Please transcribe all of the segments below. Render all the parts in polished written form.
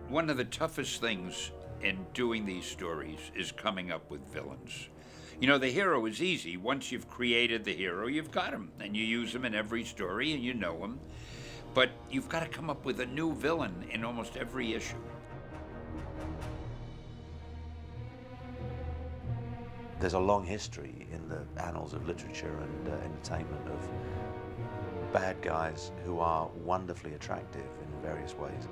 One of the toughest things in doing these stories is coming up with villains. You know, the hero is easy. Once you've created the hero, you've got him, and you use him in every story, and you know him. But you've got to come up with a new villain in almost every issue. There's a long history in the annals of literature and entertainment of bad guys who are wonderfully attractive in various ways.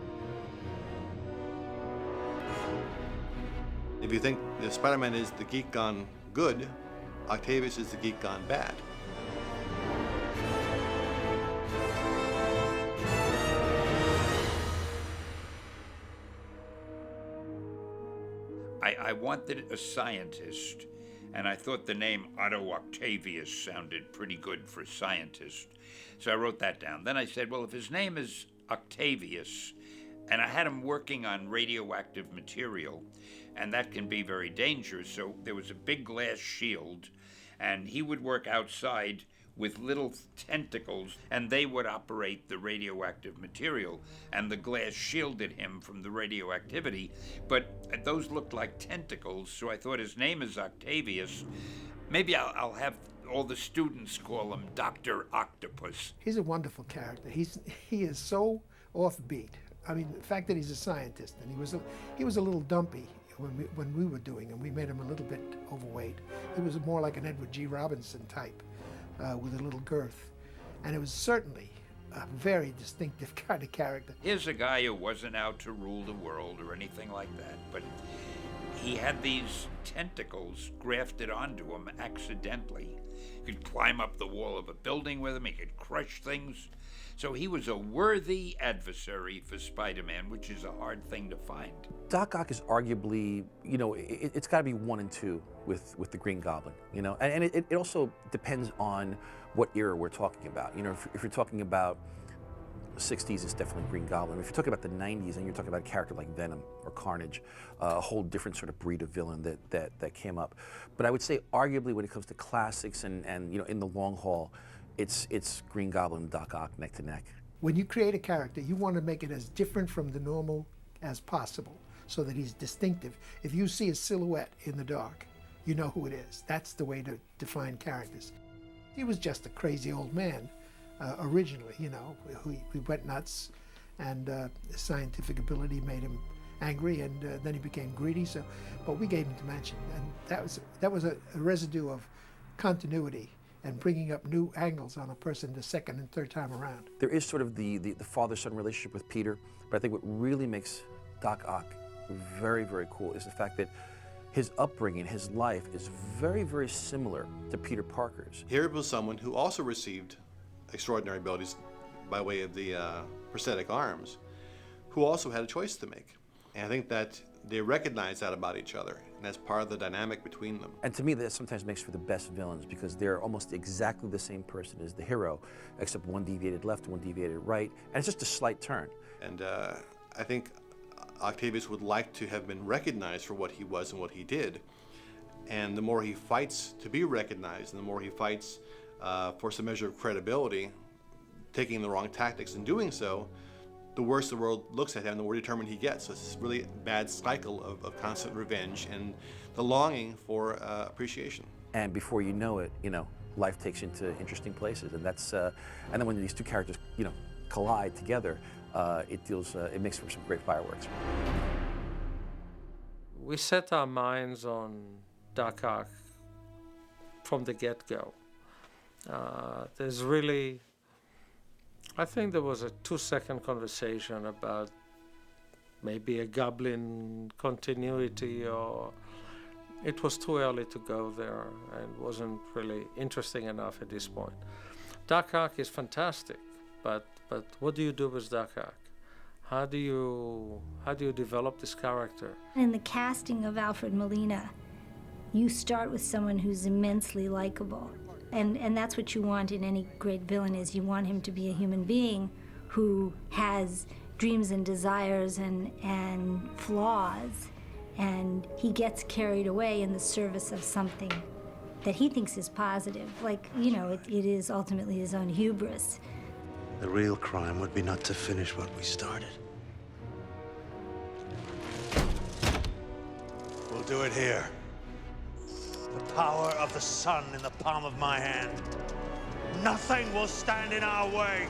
If you think that Spider-Man is the geek gone good, Octavius is the geek gone bad. I wanted a scientist, and I thought the name Otto Octavius sounded pretty good for scientist. So I wrote that down. Then I said, well, if his name is Octavius, and I had him working on radioactive material, and that can be very dangerous. So there was a big glass shield, and he would work outside with little tentacles, and they would operate the radioactive material, and the glass shielded him from the radioactivity. But those looked like tentacles, so I thought his name is Octavius. Maybe I'll have all the students call him Dr. Octopus. He's a wonderful character. He is so offbeat. I mean, the fact that he's a scientist, and he was a little dumpy when we were doing him. We made him a little bit overweight. He was more like an Edward G. Robinson type, with a little girth. And it was certainly a very distinctive kind of character. Here's a guy who wasn't out to rule the world or anything like that, but he had these tentacles grafted onto him accidentally. He could climb up the wall of a building with him, he could crush things. So he was a worthy adversary for Spider-Man, which is a hard thing to find. Doc Ock is arguably, you know, it's got to be 1 and 2 with the Green Goblin, you know, and it also depends on what era we're talking about. You know, if you're talking about the 60s, it's definitely Green Goblin. If you're talking about the 90s and you're talking about a character like Venom or Carnage, a whole different sort of breed of villain that came up. But I would say arguably when it comes to classics and you know, in the long haul, it's Green Goblin and Doc Ock neck to neck. When you create a character, you want to make it as different from the normal as possible so that he's distinctive. If you see a silhouette in the dark, you know who it is. That's the way to define characters. He was just a crazy old man originally, you know. He went nuts, and his scientific ability made him angry, and then he became greedy. So, but we gave him dimension, and that was a residue of continuity and bringing up new angles on a person the second and third time around. There is sort of the father-son relationship with Peter, but I think what really makes Doc Ock very, very cool is the fact that his upbringing, his life is very, very similar to Peter Parker's. Here was someone who also received extraordinary abilities by way of the prosthetic arms, who also had a choice to make. And I think that they recognize that about each other, and that's part of the dynamic between them. And to me, that sometimes makes for the best villains because they're almost exactly the same person as the hero, except one deviated left, one deviated right, and it's just a slight turn. And I think Octavius would like to have been recognized for what he was and what he did. And the more he fights to be recognized, and the more he fights for some measure of credibility, taking the wrong tactics and doing so, the worse the world looks at him, the more determined he gets. So it's this really bad cycle of constant revenge and the longing for appreciation. And before you know it, you know, life takes you into interesting places, and that's and then when these two characters, you know, collide together, it makes for some great fireworks. We set our minds on Doc Ock from the get-go. There's really, I think there was a 2-second conversation about maybe a goblin continuity, or it was too early to go there and wasn't really interesting enough at this point. Doc Ock is fantastic, but what do you do with Doc Ock? How do you develop this character? In the casting of Alfred Molina, you start with someone who's immensely likable. And that's what you want in any great villain, is you want him to be a human being who has dreams and desires and flaws, and he gets carried away in the service of something that he thinks is positive. Like, you know, it is ultimately his own hubris. The real crime would be not to finish what we started. do it here. The power of the sun in the palm of my hand. Nothing will stand in our way.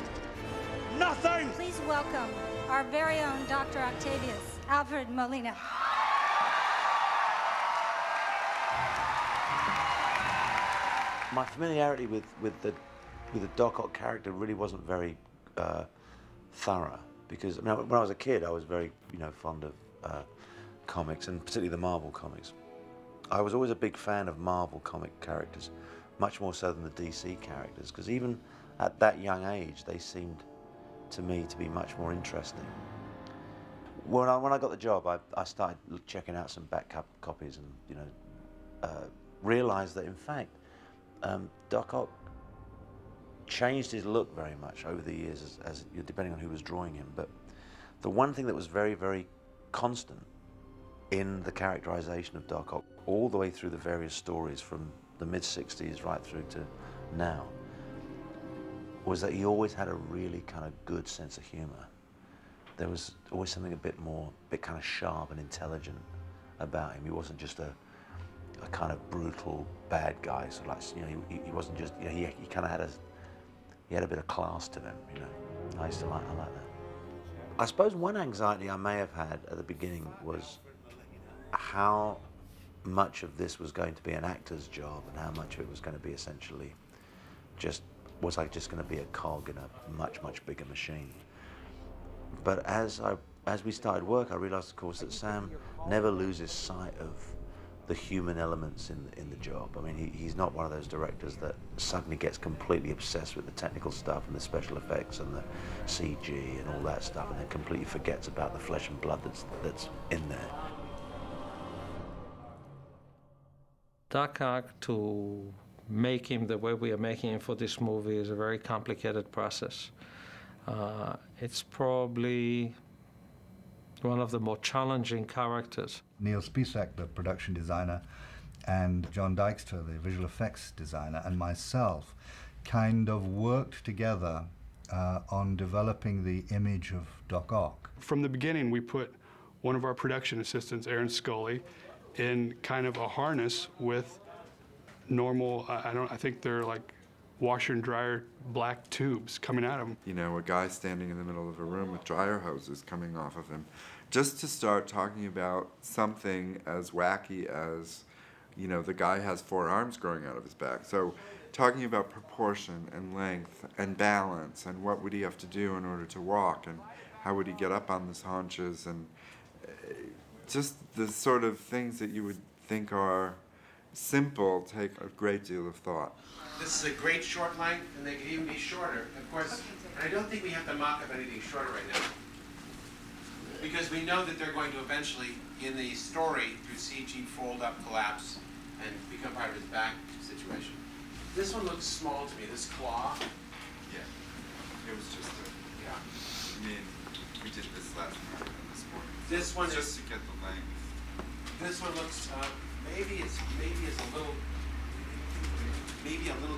Nothing! Please welcome our very own Dr. Octavius, Alfred Molina. My familiarity with the Doc Ock character really wasn't very thorough, because when I was a kid, I was very fond of comics, and particularly the Marvel comics. I was always a big fan of Marvel comic characters, much more so than the DC characters, because even at that young age, they seemed to me to be much more interesting. When I got the job, I started checking out some back copies, and realized that in fact Doc Ock changed his look very much over the years, as depending on who was drawing him. But the one thing that was very, very constant in the characterization of Doc Ock, all the way through the various stories from the mid-60s right through to now, was that he always had a really kind of good sense of humor. There was always something a bit kind of sharp and intelligent about him. He wasn't just a kind of brutal bad guy. So he wasn't just, he kind of had a bit of class to him, I used to like that. I suppose one anxiety I may have had at the beginning was how much of this was going to be an actor's job and how much of it was going to be essentially was I just going to be a cog in a much, much bigger machine. But as we started work, I realized, of course, that Sam never loses sight of the human elements in the job. I mean, he's not one of those directors that suddenly gets completely obsessed with the technical stuff and the special effects and the CG and all that stuff, and then completely forgets about the flesh and blood that's in there. Doc Ock, to make him the way we are making him for this movie, is a very complicated process. It's probably one of the more challenging characters. Neil Spisak, the production designer, and John Dykstra, the visual effects designer, and myself kind of worked together on developing the image of Doc Ock. From the beginning, we put one of our production assistants, Aaron Scully, in kind of a harness with normal, I think they're like washer and dryer black tubes coming at him. A guy standing in the middle of a room with dryer hoses coming off of him. Just to start talking about something as wacky as, the guy has 4 arms growing out of his back. So talking about proportion and length and balance and what would he have to do in order to walk and how would he get up on his haunches, and just the sort of things that you would think are simple take a great deal of thought. This is a great short length, and they can even be shorter. Of course, and I don't think we have to mock up anything shorter right now, because we know that they're going to eventually, in the story, through CG, fold up, collapse, and become part of his back situation. This one looks small to me, this claw. Yeah, it was just we did this last night and this morning. This one just is, to get the length. This one looks, maybe it's a little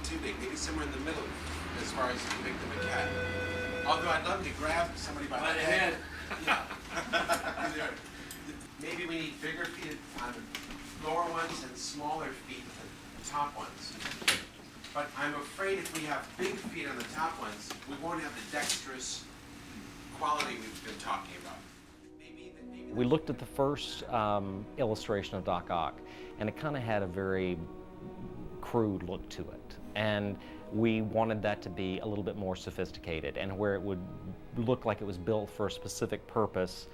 too big, maybe somewhere in the middle as far as the big cat. Although I'd love to grab somebody by the head. Yeah. Maybe we need bigger feet on the lower ones and smaller feet on the top ones. But I'm afraid if we have big feet on the top ones, we won't have the dexterous quality we've been talking about. We looked at the first illustration of Doc Ock, and it kind of had a very crude look to it. And we wanted that to be a little bit more sophisticated, and where it would look like it was built for a specific purpose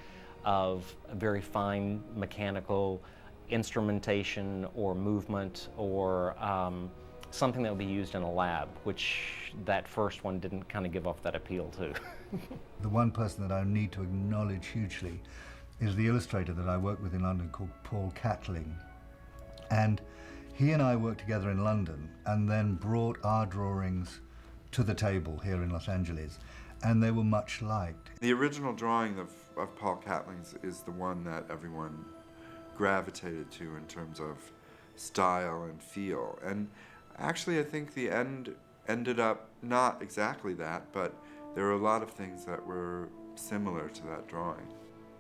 of a very fine mechanical instrumentation or movement or something that would be used in a lab, which that first one didn't kind of give off that appeal to. The one person that I need to acknowledge hugely is the illustrator that I work with in London called Paul Catling. And he and I worked together in London and then brought our drawings to the table here in Los Angeles, and they were much liked. The original drawing of Paul Catling's is the one that everyone gravitated to in terms of style and feel. And actually I think the end ended up not exactly that, but there were a lot of things that were similar to that drawing.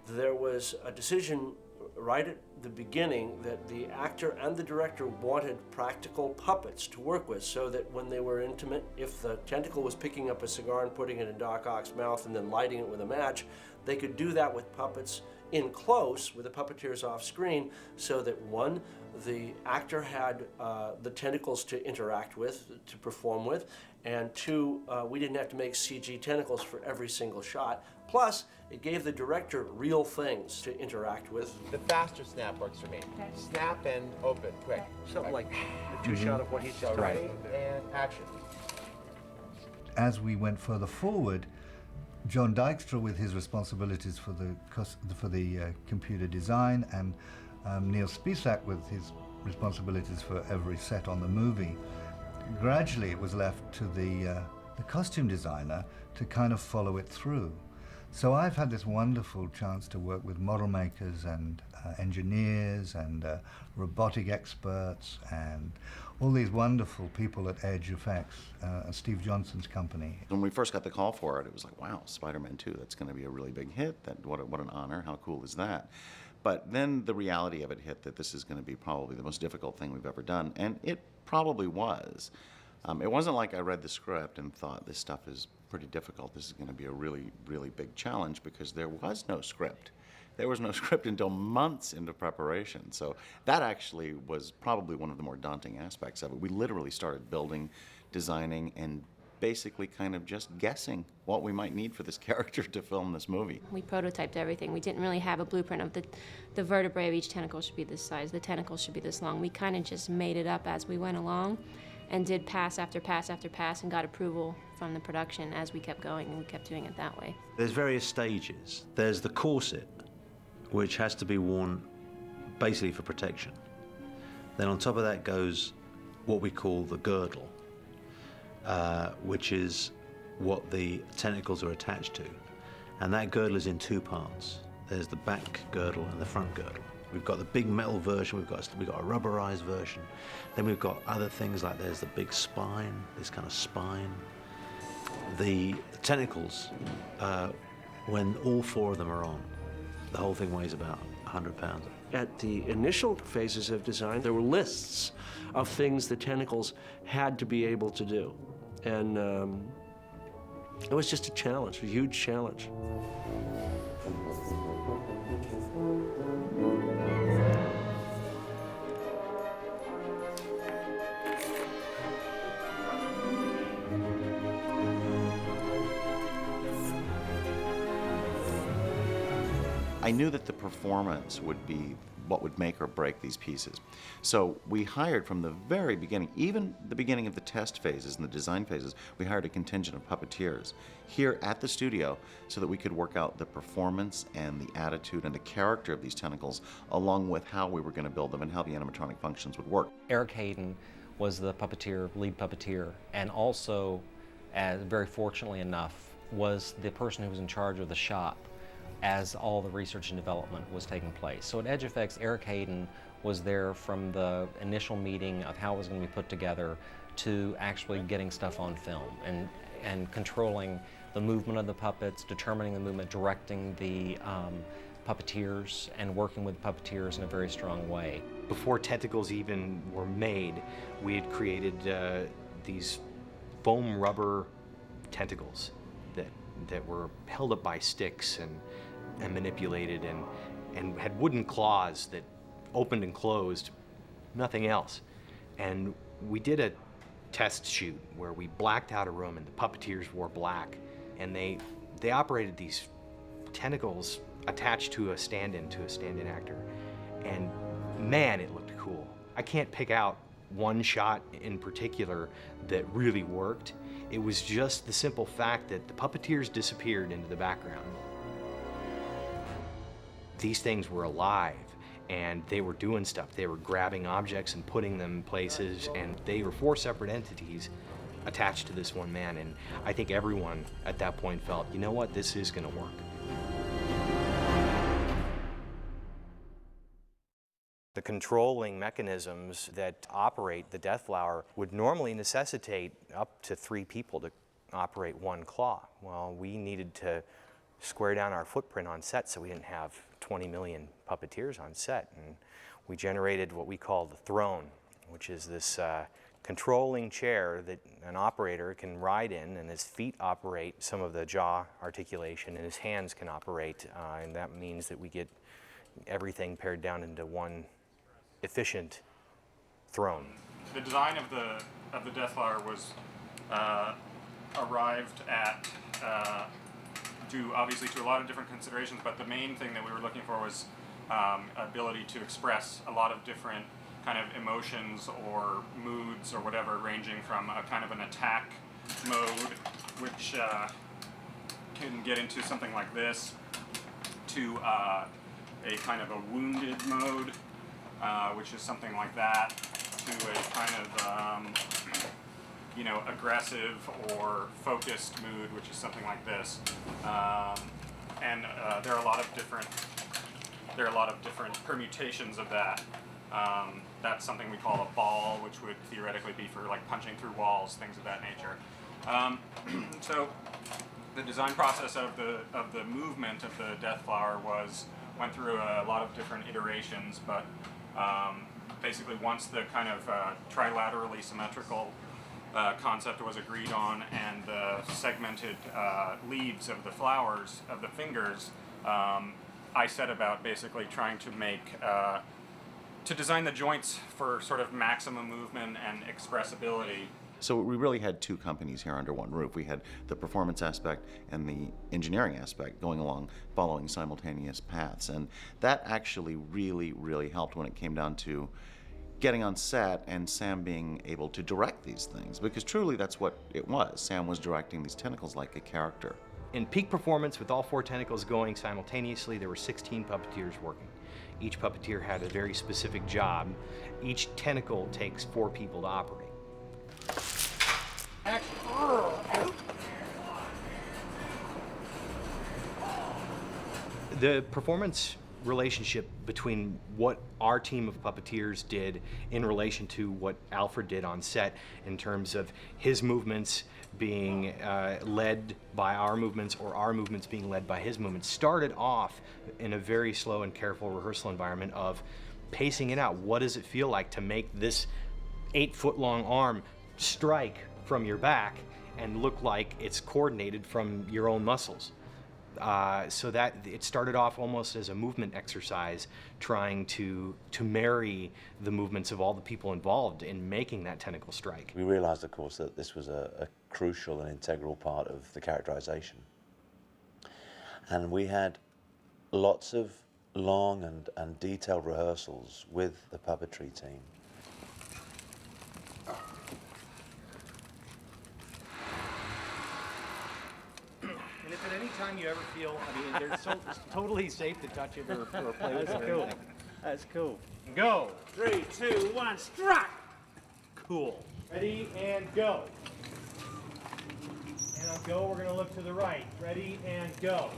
There was a decision right at the beginning that the actor and the director wanted practical puppets to work with, so that when they were intimate, if the tentacle was picking up a cigar and putting it in Doc Ock's mouth and then lighting it with a match, they could do that with puppets in close, with the puppeteers off screen, so that one, the actor had the tentacles to interact with, to perform with, and two, we didn't have to make CG tentacles for every single shot. Plus, it gave the director real things to interact with. The faster snap works for me. Snap and open, quick. Something like the two-shot of what he said. Ready and action. As we went further forward, John Dykstra, with his responsibilities for the computer design, and Neil Spisak with his responsibilities for every set on the movie, gradually it was left to the costume designer to kind of follow it through. So I've had this wonderful chance to work with model makers and engineers and robotic experts and all these wonderful people at Edge Effects, Steve Johnson's company. When we first got the call for it, it was like, wow, Spider-Man 2, that's going to be a really big hit. What an honor, how cool is that? But then the reality of it hit that this is going to be probably the most difficult thing we've ever done, and it probably was. It wasn't like I read the script and thought this stuff is pretty difficult, this is going to be a really, really big challenge, because there was no script. There was no script until months into preparation. So that actually was probably one of the more daunting aspects of it. We literally started building, designing, and basically kind of just guessing what we might need for this character to film this movie. We prototyped everything. We didn't really have a blueprint of the vertebrae of each tentacle should be this size, the tentacle should be this long. We kind of just made it up as we went along and did pass after pass after pass and got approval from the production as we kept going, and we kept doing it that way. There's various stages. There's the corset, which has to be worn basically for protection. Then on top of that goes what we call the girdle, which is what the tentacles are attached to. And that girdle is in two parts. There's the back girdle and the front girdle. We've got the big metal version, we've got a rubberized version. Then we've got other things like there's the big spine, this kind of spine. The tentacles, when all four of them are on, the whole thing weighs about 100 pounds. At the initial phases of design, there were lists of things the tentacles had to be able to do. And it was just a challenge, a huge challenge. I knew that the performance would be what would make or break these pieces. So we hired from the very beginning, even the beginning of the test phases and the design phases, we hired a contingent of puppeteers here at the studio so that we could work out the performance and the attitude and the character of these tentacles, along with how we were going to build them and how the animatronic functions would work. Eric Hayden was the puppeteer, lead puppeteer, and also, very fortunately enough, was the person who was in charge of the shop as all the research and development was taking place. So at Edge Effects, Eric Hayden was there from the initial meeting of how it was going to be put together to actually getting stuff on film and controlling the movement of the puppets, determining the movement, directing the puppeteers, and working with puppeteers in a very strong way. Before tentacles even were made, we had created these foam rubber tentacles that were held up by sticks and manipulated and had wooden claws that opened and closed, nothing else. And we did a test shoot where we blacked out a room and the puppeteers wore black, and they operated these tentacles attached to a stand-in actor. And man, it looked cool. I can't pick out one shot in particular that really worked. It was just the simple fact that the puppeteers disappeared into the background. These things were alive, and they were doing stuff. They were grabbing objects and putting them in places, and they were four separate entities attached to this one man. And I think everyone at that point felt, you know what, this is gonna work. The controlling mechanisms that operate the Death Flower would normally necessitate up to 3 people to operate one claw. Well, we needed to square down our footprint on set so we didn't have 20 million puppeteers on set, and we generated what we call the throne, which is this controlling chair that an operator can ride in, and his feet operate some of the jaw articulation, and his hands can operate, and that means that we get everything pared down into one efficient throne. The design of the Death Flower was arrived at due obviously to a lot of different considerations, but the main thing that we were looking for was ability to express a lot of different kind of emotions or moods or whatever, ranging from a kind of an attack mode, which can get into something like this, to a kind of a wounded mode, which is something like that, to a kind of you know, aggressive or focused mood, which is something like this. And there are a lot of different permutations of that. That's something we call a ball, which would theoretically be for like punching through walls, things of that nature. So the design process of the movement of the Death Flower went through a lot of different iterations, but basically once the kind of trilaterally symmetrical concept was agreed on and the segmented leaves of the flowers, of the fingers, I set about basically trying to make to design the joints for sort of maximum movement and expressibility. So we really had two companies here under one roof. We had the performance aspect and the engineering aspect going along, following simultaneous paths. And that actually really, really helped when it came down to getting on set and Sam being able to direct these things, because truly that's what it was. Sam was directing these tentacles like a character. In peak performance, with all 4 tentacles going simultaneously, there were 16 puppeteers working. Each puppeteer had a very specific job. Each tentacle takes 4 people to operate. The performance relationship between what our team of puppeteers did in relation to what Alfred did on set, in terms of his movements being led by our movements or our movements being led by his movements, started off in a very slow and careful rehearsal environment of pacing it out. What does it feel like to make this 8-foot-long arm strike from your back and look like it's coordinated from your own muscles? So that it started off almost as a movement exercise, trying to marry the movements of all the people involved in making that tentacle strike. We realized, of course, that this was a crucial and integral part of the characterization. And we had lots of long and detailed rehearsals with the puppetry team. And if at any time you ever feel, I mean, it's totally safe to touch it or play with it. That's cool. That's cool. Go. 3, 2, 1, strike! Cool. Ready and go. And on go, we're going to look to the right. Ready and go.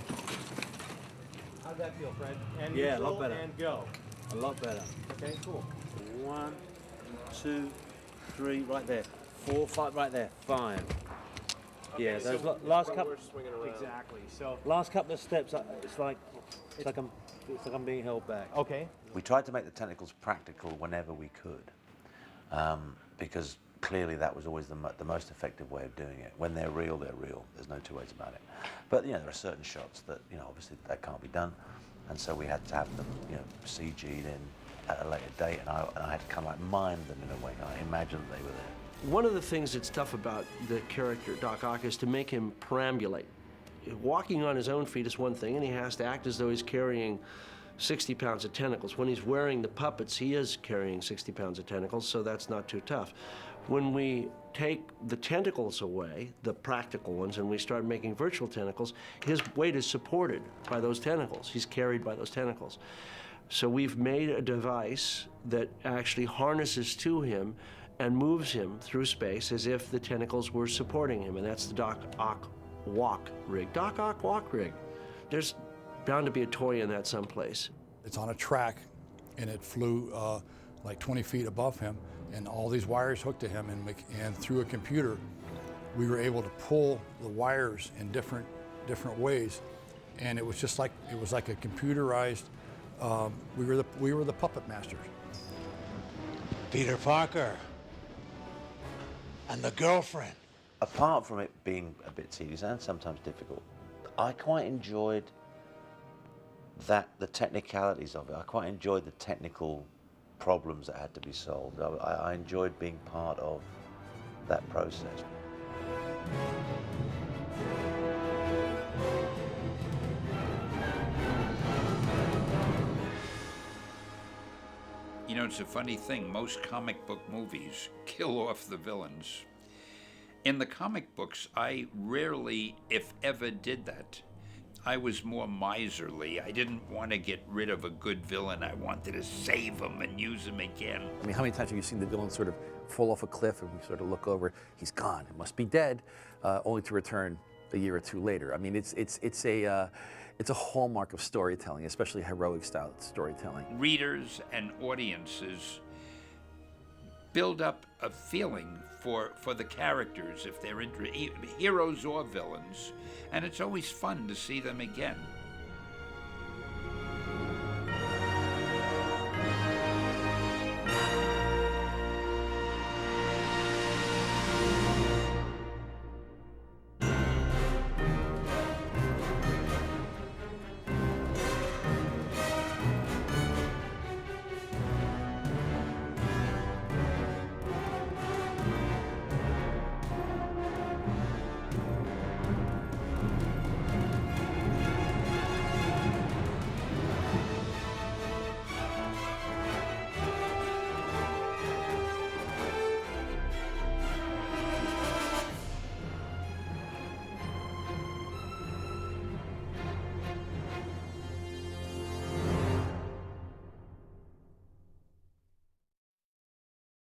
How'd that feel, Fred? And yeah, a neutral lot better. And go. A lot better. Okay, cool. 1, 2, 3, right there. 4, 5, right there. 5. Okay, yeah, those so last couple. Exactly. So last couple of steps, it's like I'm being held back. Okay. We tried to make the tentacles practical whenever we could, because clearly that was always the most effective way of doing it. When they're real, they're real. There's no two ways about it. But you know, there are certain shots that obviously that can't be done, and so we had to have them CG'd in at a later date, and I had to kind of like mime them in a way. I imagined they were there. One of the things that's tough about the character, Doc Ock, is to make him perambulate. Walking on his own feet is one thing, and he has to act as though he's carrying 60 pounds of tentacles. When he's wearing the puppets, he is carrying 60 pounds of tentacles, so that's not too tough. When we take the tentacles away, the practical ones, and we start making virtual tentacles, his weight is supported by those tentacles. He's carried by those tentacles. So we've made a device that actually harnesses to him and moves him through space as if the tentacles were supporting him, and that's the Doc Ock walk rig. Doc Ock walk rig. There's bound to be a toy in that someplace. It's on a track, and it flew like 20 feet above him, and all these wires hooked to him, and through a computer, we were able to pull the wires in different ways, and it was just like a computerized we were the puppet masters. Peter Parker and the girlfriend. Apart from it being a bit tedious and sometimes difficult, I quite enjoyed the technicalities of it. I quite enjoyed the technical problems that had to be solved. I enjoyed being part of that process. You know, it's a funny thing. Most comic book movies kill off the villains. In the comic books, I rarely, if ever, did that. I was more miserly. I didn't want to get rid of a good villain. I wanted to save him and use him again. I mean, how many times have you seen the villain sort of fall off a cliff and we sort of look over, he's gone, he must be dead, only to return a year or two later? I mean, it's a hallmark of storytelling, especially heroic style storytelling. Readers and audiences build up a feeling for the characters if they're heroes or villains, and it's always fun to see them again.